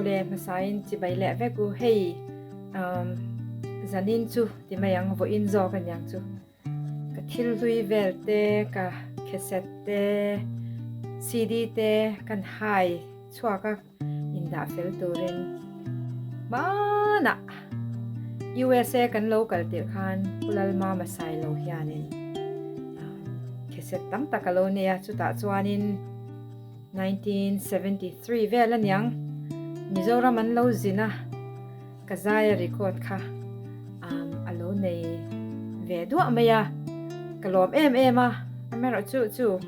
le masain chi bai le ve ku hei zanin chu ti mayang vo in zo kan yang chu ka thil hlui vel te ka cassette te CD te kan hai CHHUAK in da fel turin mana USA kan local tir khan pulal ma masai lo hianin cassette tam takalo nia chu ta chuanin 1973 velan yang Mizoram an lo zina kazaya record kha alo nei ve duwa maya kalom em a amero chu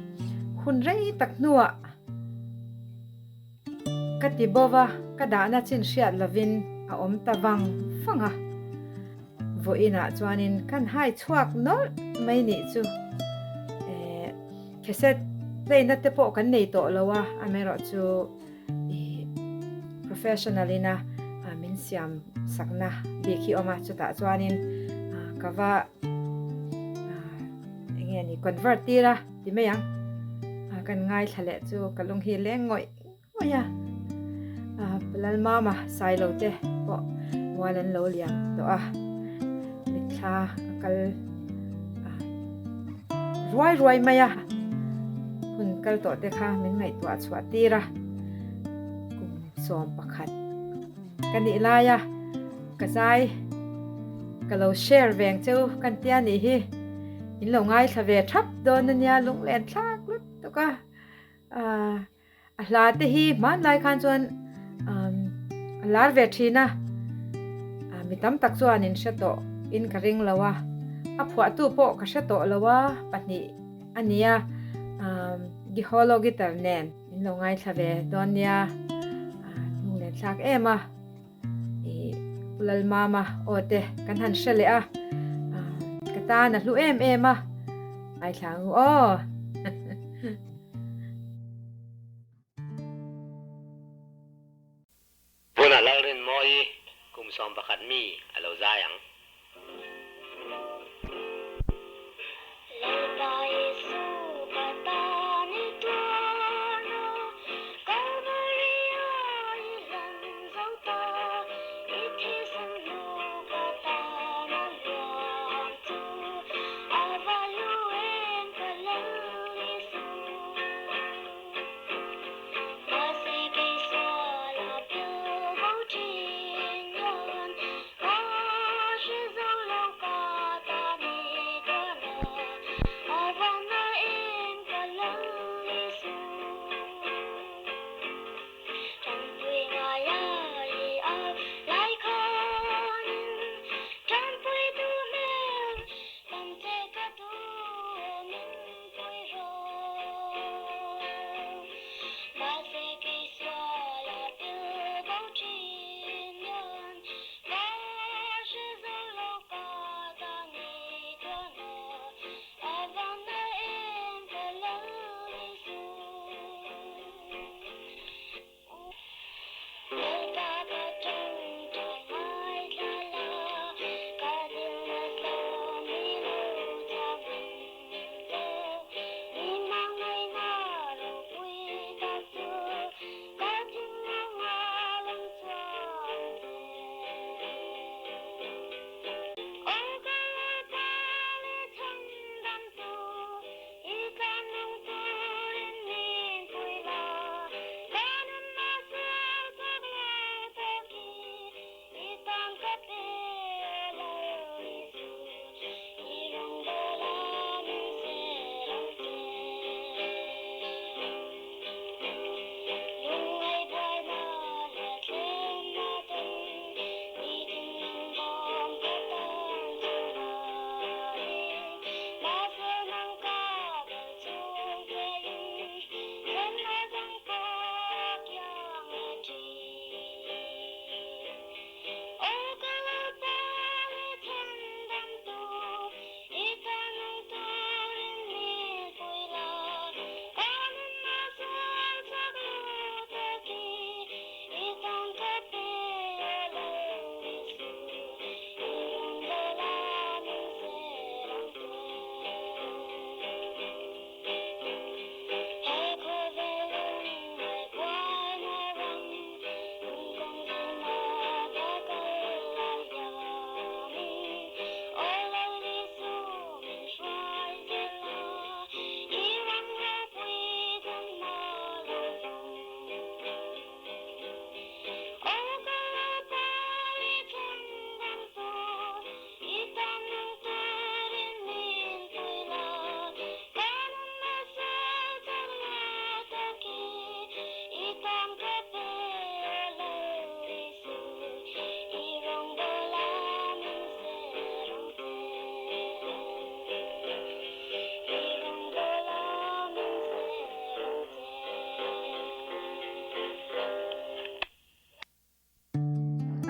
hun rei tak nuwa katibova kadana chin hriat lovin a om tawang fanga vo ina chuanin kan hai CHHUAK nol mai ni chu cassette play na te po kan nei to lowa amero chu professionally na min siam sakna bikhi oma chuta chuanin kava engeni convert tira ti meyang kan ngai thale chu kalung hi lengoi oya palal mama sai lo te po walan lo liam to mitha kal roi maya hun kal to te kha min ngai to chwa tira som pakhat kan ilaya kasai kalo share veng chu kan tia ni hi in lo ngai thave thap don nia lung len thak lut to ka hla te hi man lai khan chuan lar ve thina mitam tak chuan in hreto in ka ring lawa a phwa tu po ka hreto lawa pahni ania gi holo gitar nen in lo ngai thave don nia thak ema pulal mama ote kan han shele kata na hlu ema ai thang Puna Lalrinmawii kum som pakhat mi alo zayang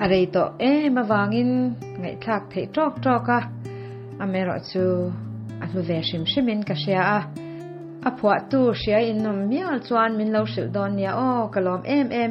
Arei to mawangin ngai thak thei trok a amero chu a hlu ve shim ka sia a phua tu sia in nom mial chuan min lo sil don nia o kalom em e